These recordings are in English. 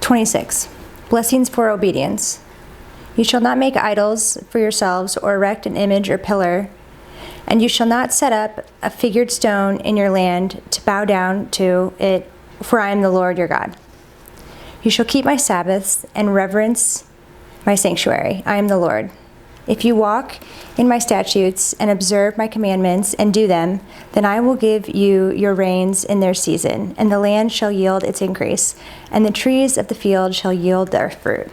26. Blessings for obedience. You shall not make idols for yourselves or erect an image or pillar, and you shall not set up a figured stone in your land to bow down to it, for I am the Lord your God. You shall keep my Sabbaths and reverence my sanctuary. I am the Lord. If you walk in my statutes and observe my commandments and do them, then I will give you your rains in their season, and the land shall yield its increase, and the trees of the field shall yield their fruit.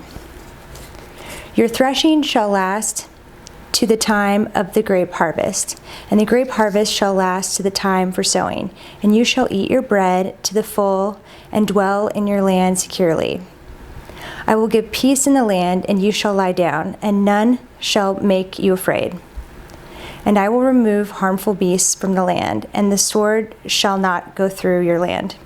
Your threshing shall last to the time of the grape harvest, and the grape harvest shall last to the time for sowing, and you shall eat your bread to the full and dwell in your land securely. I will give peace in the land, and you shall lie down, and none shall make you afraid. And I will remove harmful beasts from the land, and the sword shall not go through your land.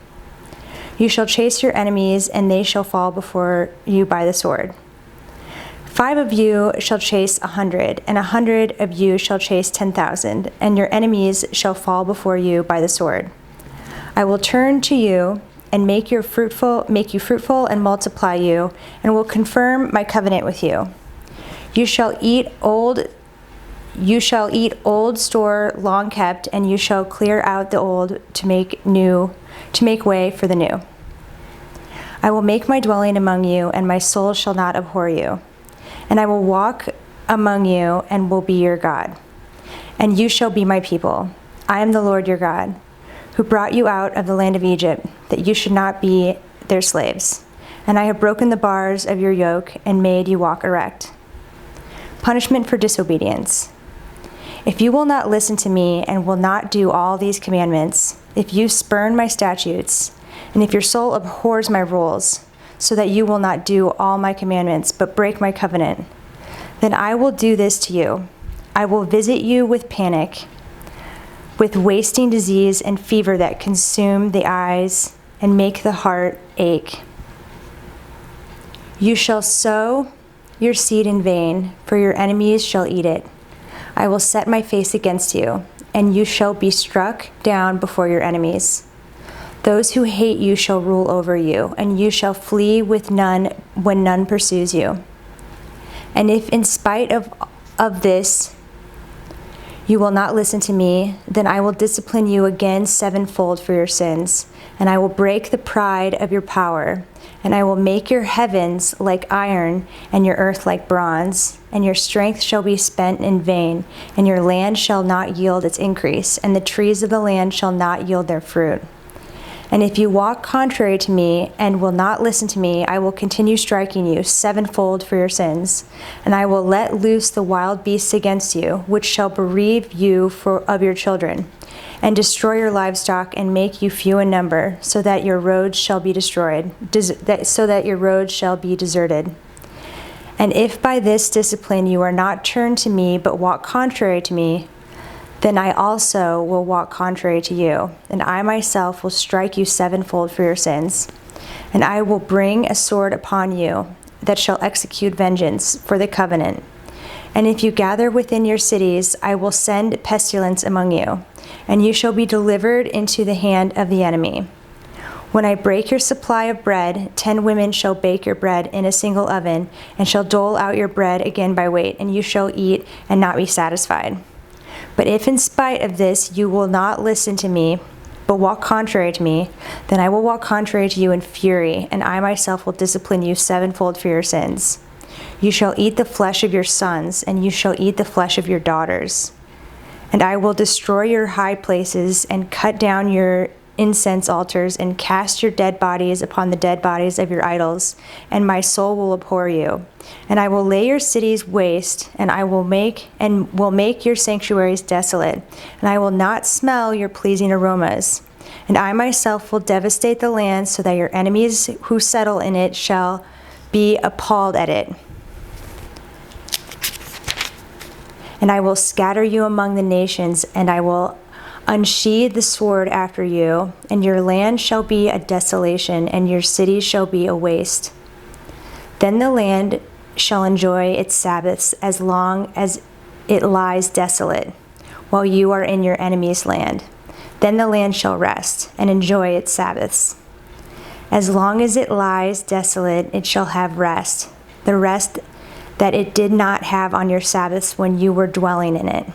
You shall chase your enemies, and they shall fall before you by the sword. 5 of you shall chase 100, and 100 of you shall chase 10,000, and your enemies shall fall before you by the sword. I will turn to you and make you fruitful and multiply you, and will confirm my covenant with you. You shall eat old store long kept, and you shall clear out the old to make way for the new. I will make my dwelling among you, and my soul shall not abhor you. And I will walk among you and will be your God. And you shall be my people. I am the Lord your God, who brought you out of the land of Egypt, that you should not be their slaves. And I have broken the bars of your yoke and made you walk erect. Punishment for disobedience. If you will not listen to me and will not do all these commandments, if you spurn my statutes, and if your soul abhors my rules, so that you will not do all my commandments, but break my covenant, then I will do this to you. I will visit you with panic, with wasting disease and fever that consume the eyes and make the heart ache. You shall sow your seed in vain, for your enemies shall eat it. I will set my face against you, and you shall be struck down before your enemies. Those who hate you shall rule over you, and you shall flee with none when none pursues you. And if in spite of this you will not listen to me, then I will discipline you again sevenfold for your sins, and I will break the pride of your power, and I will make your heavens like iron and your earth like bronze, and your strength shall be spent in vain, and your land shall not yield its increase, and the trees of the land shall not yield their fruit. And if you walk contrary to me and will not listen to me, I will continue striking you sevenfold for your sins. And I will let loose the wild beasts against you, which shall bereave you of your children, and destroy your livestock and make you few in number, so that your roads shall be deserted. And if by this discipline you are not turned to me, but walk contrary to me, then I also will walk contrary to you, and I myself will strike you sevenfold for your sins. And I will bring a sword upon you that shall execute vengeance for the covenant. And if you gather within your cities, I will send pestilence among you, and you shall be delivered into the hand of the enemy. When I break your supply of bread, 10 women shall bake your bread in a single oven, and shall dole out your bread again by weight, and you shall eat and not be satisfied. But if in spite of this you will not listen to me, but walk contrary to me, then I will walk contrary to you in fury, and I myself will discipline you sevenfold for your sins. You shall eat the flesh of your sons, and you shall eat the flesh of your daughters. And I will destroy your high places, and cut down your incense altars, and cast your dead bodies upon the dead bodies of your idols, and my soul will abhor you. And I will lay your cities waste, and I will make your sanctuaries desolate, and I will not smell your pleasing aromas. And I myself will devastate the land, so that your enemies who settle in it shall be appalled at it. And I will scatter you among the nations, and I will unsheathe the sword after you, and your land shall be a desolation, and your cities shall be a waste. Then the land shall enjoy its Sabbaths as long as it lies desolate, while you are in your enemy's land. Then the land shall rest and enjoy its Sabbaths. As long as it lies desolate, it shall have rest, the rest that it did not have on your Sabbaths when you were dwelling in it.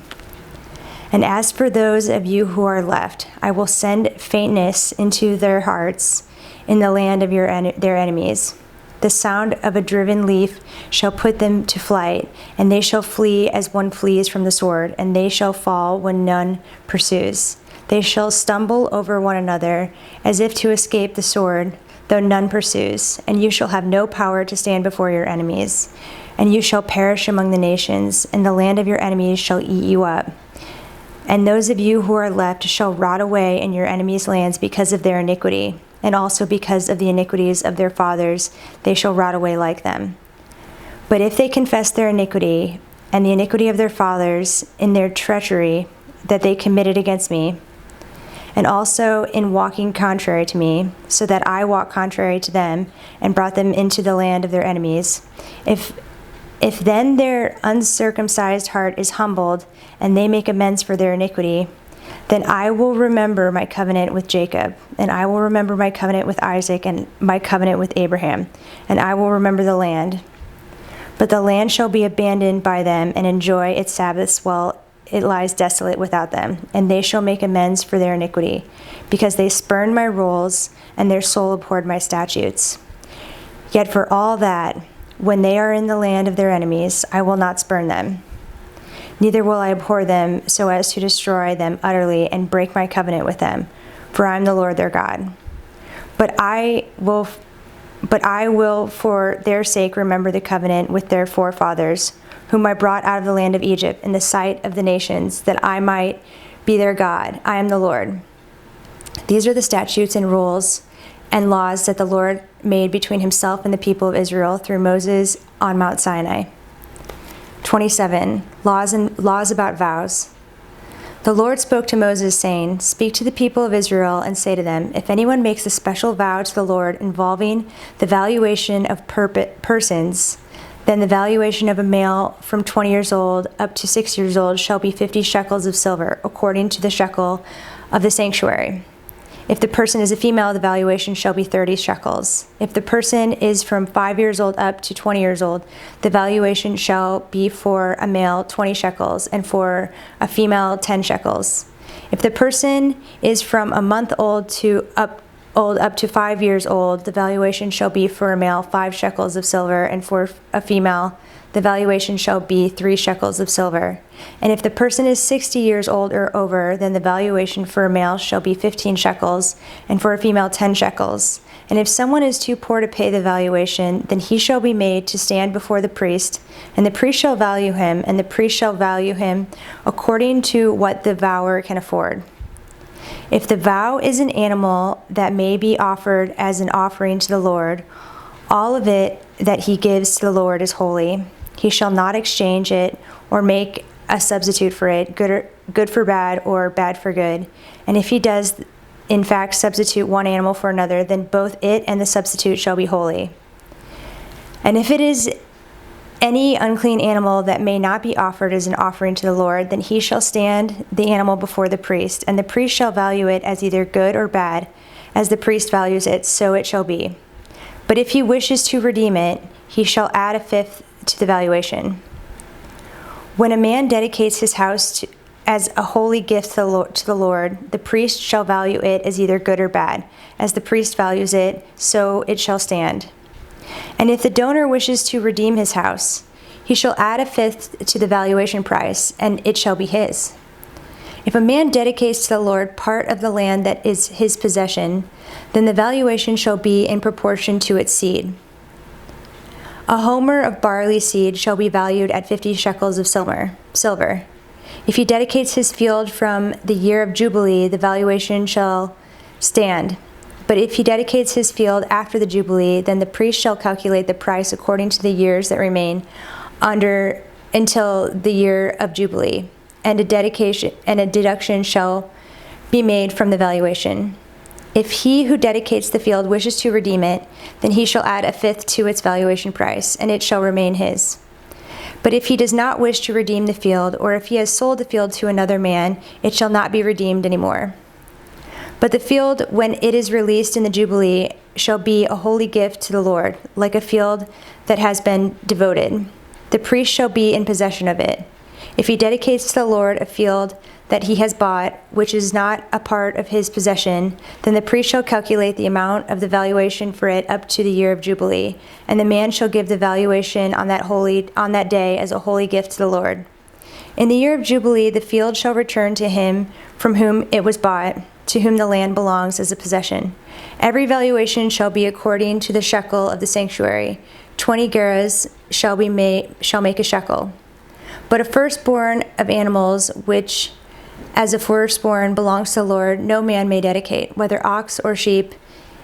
And as for those of you who are left, I will send faintness into their hearts in the land of their enemies. The sound of a driven leaf shall put them to flight, and they shall flee as one flees from the sword, and they shall fall when none pursues. They shall stumble over one another as if to escape the sword, though none pursues. And you shall have no power to stand before your enemies. And you shall perish among the nations, and the land of your enemies shall eat you up. And those of you who are left shall rot away in your enemies' lands because of their iniquity, and also because of the iniquities of their fathers, they shall rot away like them. But if they confess their iniquity and the iniquity of their fathers in their treachery that they committed against me, and also in walking contrary to me, so that I walked contrary to them and brought them into the land of their enemies, if then their uncircumcised heart is humbled and they make amends for their iniquity, then I will remember my covenant with Jacob, and I will remember my covenant with Isaac, and my covenant with Abraham, and I will remember the land. But the land shall be abandoned by them and enjoy its Sabbaths while it lies desolate without them, and they shall make amends for their iniquity, because they spurned my rules, and their soul abhorred my statutes. Yet for all that, when they are in the land of their enemies, I will not spurn them. Neither will I abhor them so as to destroy them utterly and break my covenant with them, for I am the Lord their God. But I will for their sake remember the covenant with their forefathers, whom I brought out of the land of Egypt in the sight of the nations, that I might be their God. I am the Lord. These are the statutes and rules and laws that the Lord made between himself and the people of Israel through Moses on Mount Sinai. 27. Laws about vows. The Lord spoke to Moses, saying, "Speak to the people of Israel and say to them, if anyone makes a special vow to the Lord involving the valuation of persons, then the valuation of a male from 20 years old up to 6 years old shall be 50 shekels of silver, according to the shekel of the sanctuary. If the person is a female, the valuation shall be 30 shekels. If the person is from 5 years old up to 20 years old, the valuation shall be for a male 20 shekels, and for a female 10 shekels. If the person is from a month old up to 5 years old, the valuation shall be for a male 5 shekels of silver, and for a female the valuation shall be 3 shekels of silver. And if the person is 60 years old or over, then the valuation for a male shall be 15 shekels, and for a female 10 shekels. And if someone is too poor to pay the valuation, then he shall be made to stand before the priest, and the priest shall value him, and the priest shall value him according to what the vower can afford. If the vow is an animal that may be offered as an offering to the Lord, all of it that he gives to the Lord is holy. He shall not exchange it or make a substitute for it, good for bad or bad for good. And if he does, in fact, substitute one animal for another, then both it and the substitute shall be holy. And if it is any unclean animal that may not be offered as an offering to the Lord, then he shall stand the animal before the priest, and the priest shall value it as either good or bad. As the priest values it, so it shall be. But if he wishes to redeem it, he shall add a fifth to the valuation. When a man dedicates his house as a holy gift to the Lord, the priest shall value it as either good or bad. As the priest values it, so it shall stand. And if the donor wishes to redeem his house, he shall add a fifth to the valuation price, and it shall be his. If a man dedicates to the Lord part of the land that is his possession, then the valuation shall be in proportion to its seed. A homer of barley seed shall be valued at 50 shekels of silver. If he dedicates his field from the year of Jubilee, the valuation shall stand. But if he dedicates his field after the Jubilee, then the priest shall calculate the price according to the years that remain until the year of Jubilee, and a deduction shall be made from the valuation. If he who dedicates the field wishes to redeem it, then he shall add a fifth to its valuation price, and it shall remain his. But if he does not wish to redeem the field, or if he has sold the field to another man, it shall not be redeemed anymore. But the field, when it is released in the Jubilee, shall be a holy gift to the Lord, like a field that has been devoted. The priest shall be in possession of it. If he dedicates to the Lord a field that he has bought, which is not a part of his possession, then the priest shall calculate the amount of the valuation for it up to the year of Jubilee, and the man shall give the valuation on that day as a holy gift to the Lord. In the year of Jubilee, the field shall return to him from whom it was bought, to whom the land belongs as a possession. Every valuation shall be according to the shekel of the sanctuary. 20 gerahs shall make a shekel. But a firstborn of animals, which as a firstborn belongs to the Lord, no man may dedicate, whether ox or sheep,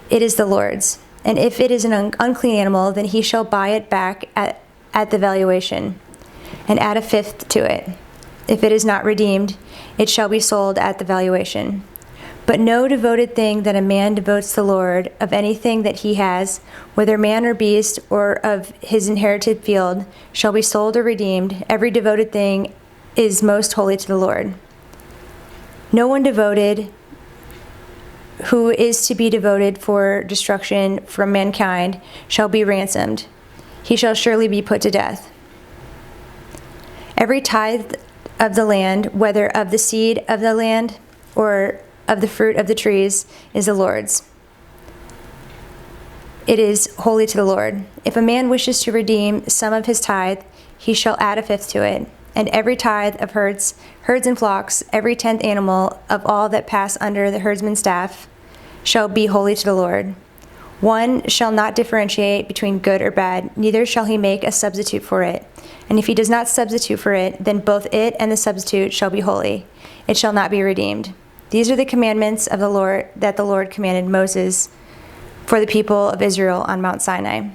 it is the Lord's. And if it is an unclean animal, then he shall buy it back at the valuation, and add a fifth to it. If it is not redeemed, it shall be sold at the valuation. But no devoted thing that a man devotes to the Lord, of anything that he has, whether man or beast, or of his inherited field, shall be sold or redeemed. Every devoted thing is most holy to the Lord. No one devoted who is to be devoted for destruction from mankind shall be ransomed. He shall surely be put to death. Every tithe of the land, whether of the seed of the land or of the fruit of the trees, is the Lord's. It is holy to the Lord. If a man wishes to redeem some of his tithe, he shall add a fifth to it. And every tithe of herds and flocks, every 10th animal of all that pass under the herdsman's staff, shall be holy to the Lord. One shall not differentiate between good or bad, neither shall he make a substitute for it. And if he does not substitute for it, then both it and the substitute shall be holy. It shall not be redeemed. These are the commandments of the Lord that the Lord commanded Moses for the people of Israel on Mount Sinai.